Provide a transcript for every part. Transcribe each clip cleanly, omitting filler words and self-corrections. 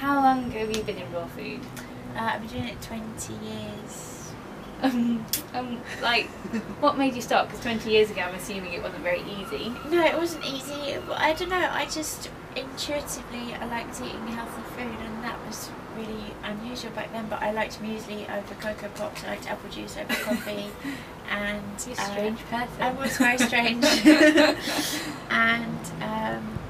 How long have you been in raw food? I've been doing it 20 years. Like, what made you stop? Because 20 years ago, I'm assuming it wasn't very easy. No, it wasn't easy. I don't know, I just intuitively, I liked eating healthy food, and that was really unusual back then, but I liked muesli over Cocoa Pops, I liked apple juice over coffee, and... You're a strange person. I was very strange. And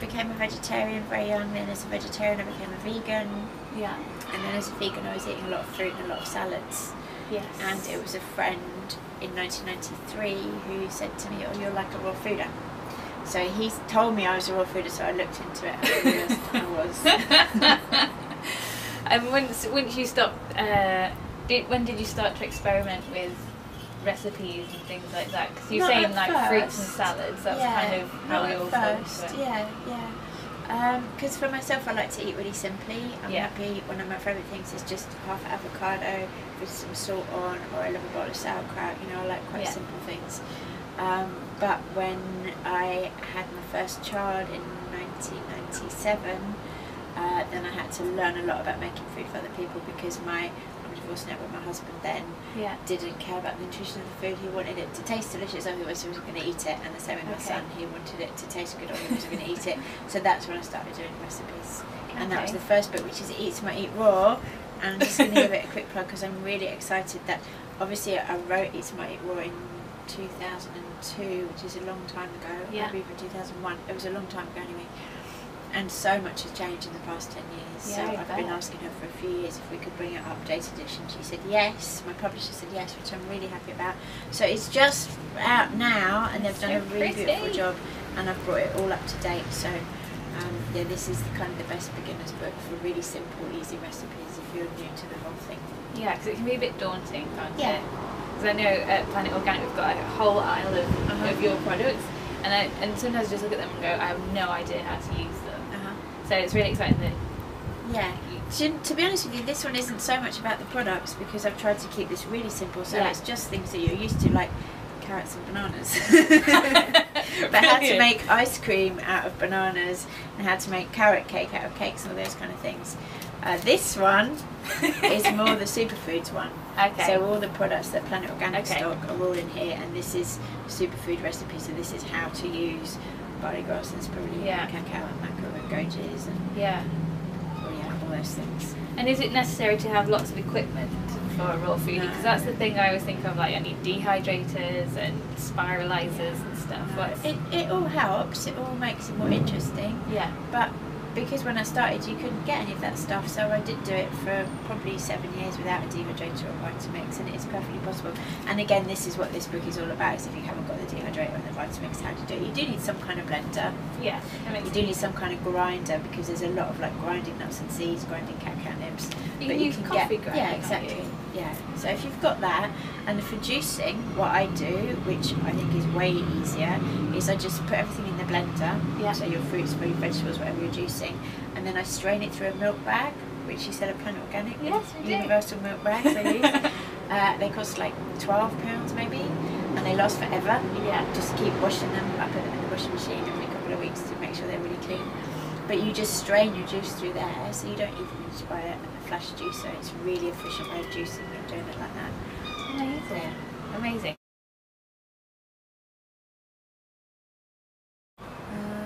became a vegetarian very young. Then as a vegetarian I became a vegan. Yeah. And then as a vegan I was eating a lot of fruit and a lot of salads. Yes. And it was a friend in 1993 who said to me, "Oh, you're like a raw fooder." So he told me I was a raw fooder, so I looked into it and I realised I was. And once you stopped, when did you start to experiment with recipes and things like that? Because you're saying like fruits and salads, that's kind of how we all first. Yeah. Because for myself, I like to eat really simply. I'm happy. One of my favourite things is just half avocado with some salt on, or I love a bowl of sauerkraut. You know, I like quite simple things. But when I had my first child in 1997, then I had to learn a lot about making food for other people, because I'm divorced now, but my husband then didn't care about the nutrition of the food. He wanted it to taste delicious, otherwise he wasn't going to eat it, and the same with my son, he wanted it to taste good, or he wasn't going to eat it. So that's when I started doing recipes, and that was the first book, which is Eat Smart Eat Raw. And I'm just going to give it a quick plug because I'm really excited that, obviously I wrote Eat Smart Eat Raw in 2002, which is a long time ago, maybe even 2001, it was a long time ago anyway. And so much has changed in the past 10 years. So I've been asking her for a few years if we could bring out updated edition. She said yes. My publisher said yes, which I'm really happy about. So it's just out now, and they've done a really beautiful job, and I've brought it all up to date. So yeah, this is the best beginner's book for really simple, easy recipes if you're new to the whole thing. Yeah, because it can be a bit daunting, can't it? Because I know at Planet Organic we've got a whole aisle of your products, and sometimes I just look at them and go, I have no idea how to use them. So it's really exciting that... Yeah. To be honest with you, this one isn't so much about the products, because I've tried to keep this really simple, so it's just things that you're used to, like carrots and bananas. But how to make ice cream out of bananas, and how to make carrot cake out of cakes, and all those kind of things. This one is more the superfoods one. Okay. So all the products that Planet Organic stock are all in here, and this is superfood recipe, so this is how to use barley grass and spirulina, cacao and mackerel and goji's, and all those things. And is it necessary to have lots of equipment for a raw foodie? Because that's the thing I always think of, like I need dehydrators and spiralizers and stuff. It all helps, it all makes it more interesting. Yeah. But because when I started you couldn't get any of that stuff, so I did do it for probably 7 years without a dehydrator or Vitamix, and it's perfectly possible. And again, this is what this book is all about, is if you haven't got the dehydrator and the Vitamix, how to do it. You do need some kind of blender. Yeah. You do need some kind of grinder, because there's a lot of like grinding nuts and seeds, grinding cacao nibs. You can use coffee grinder. Yeah, exactly. Yeah. So if you've got that, and for juicing, what I do, which I think is way easier, is I just put everything in the blender. Yeah. So your fruits, food, vegetables, whatever you're juicing, and then I strain it through a milk bag, which you said are Planet Organic. Yes, universal milk bags I use. They cost like £12 maybe, and they last forever. Yeah. Just keep washing them. I put them in the washing machine every couple of weeks to make sure they're really clean. But you just strain your juice through there, so you don't even need to buy a flash juicer. It's a really efficient way of juicing and doing it like that. Amazing. Yeah. Amazing.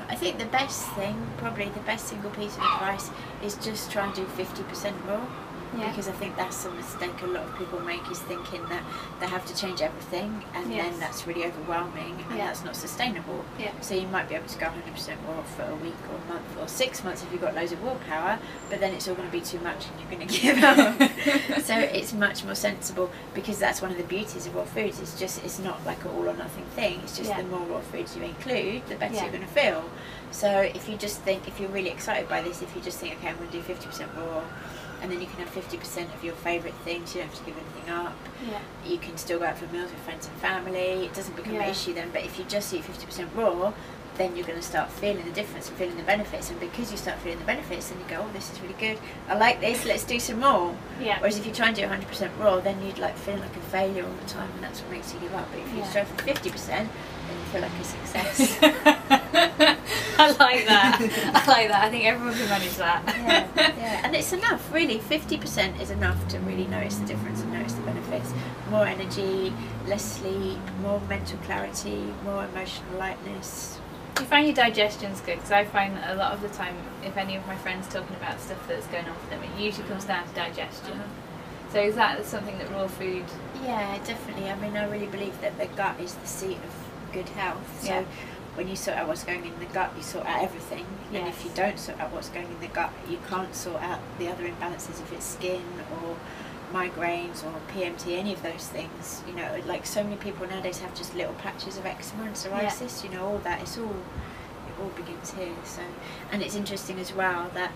I think the best thing, probably the best single piece of advice, is just try and do 50% raw. Yeah. Because I think that's a mistake a lot of people make, is thinking that they have to change everything, and then that's really overwhelming, and that's not sustainable. Yeah. So you might be able to go 100% raw for a week or a month or 6 months if you've got loads of willpower, but then it's all going to be too much and you're going to give up. So it's much more sensible, because that's one of the beauties of raw foods. It's not like an all or nothing thing. It's just the more raw foods you include, the better you're going to feel. So if you just think, if you're really excited by this, if you just think, okay, I'm going to do 50% raw, and then you can have 50% of your favourite things, you don't have to give anything up. Yeah. You can still go out for meals with friends and family, it doesn't become an issue then. But if you just eat 50% raw, then you're going to start feeling the difference and feeling the benefits, and because you start feeling the benefits, then you go, oh, this is really good, I like this, let's do some more. Yeah. Whereas if you try and do 100% raw, then you'd like feel like a failure all the time, and that's what makes you give up. But if you strive for 50%, and you feel like a success. I like that. I like that. I think everyone can manage that. Yeah, and it's enough, really. 50% is enough to really notice the difference and notice the benefits. More energy, less sleep, more mental clarity, more emotional lightness. Do you find your digestion's good? Because I find that a lot of the time, if any of my friends talking about stuff that's going on for them, it usually comes down to digestion. So is that something that raw food? Yeah, definitely. I mean, I really believe that the gut is the seat of good health. So when you sort out what's going in the gut, you sort out everything. Yes. And if you don't sort out what's going in the gut, you can't sort out the other imbalances, if it's skin or migraines or PMT, any of those things. You know, like so many people nowadays have just little patches of eczema and psoriasis. You know, all that. It all begins here. So, and it's interesting as well that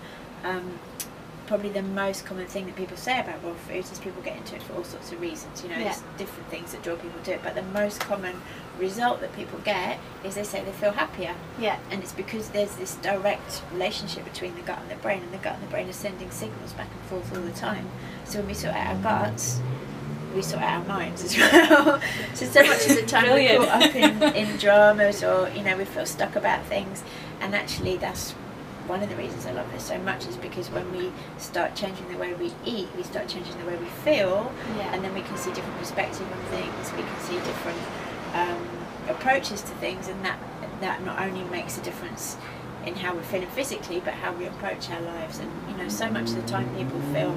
probably the most common thing that people say about raw foods is people get into it for all sorts of reasons. You know, there's different things that draw people to it, but the most common result that people get is they say they feel happier. And it's because there's this direct relationship between the gut and the brain, and the gut and the brain are sending signals back and forth all the time. So when we sort out our guts, we sort out our minds as well. So much of the time we're caught up in dramas, or you know, we feel stuck about things, and actually that's one of the reasons I love this so much, is because when we start changing the way we eat, we start changing the way we feel, and then we can see different perspective on things, we can see different approaches to things, and that not only makes a difference in how we're feeling physically, but how we approach our lives. And you know, so much of the time people feel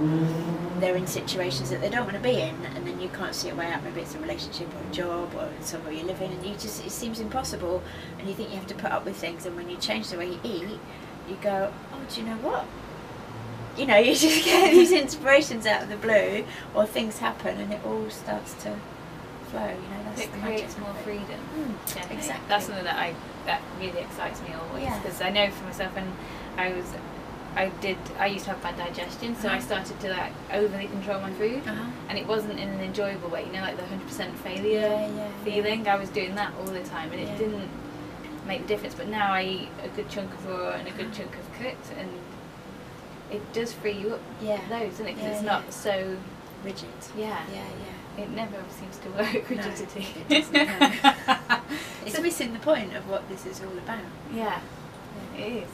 they're in situations that they don't want to be in, and then you can't see a way out. Maybe it's a relationship or a job or somewhere you live in, and it seems impossible, and you think you have to put up with things. And when you change the way you eat, you go, oh, do you know what? You know, you just get these inspirations out of the blue, or things happen, and it all starts to flow. You know, that's it creates more freedom. Exactly. That's something that really excites me always, because I know for myself, when I used to have bad digestion, so I started to like overly control my food, and it wasn't in an enjoyable way. You know, like the 100% failure feeling. I was doing that all the time, and it didn't make the difference. But now I eat a good chunk of raw and a good chunk of cooked, and it does free you up loads, doesn't it? Because it's not so rigid. It never seems to work, rigidity. No, it doesn't. It's missing the point of what this is all about. It is.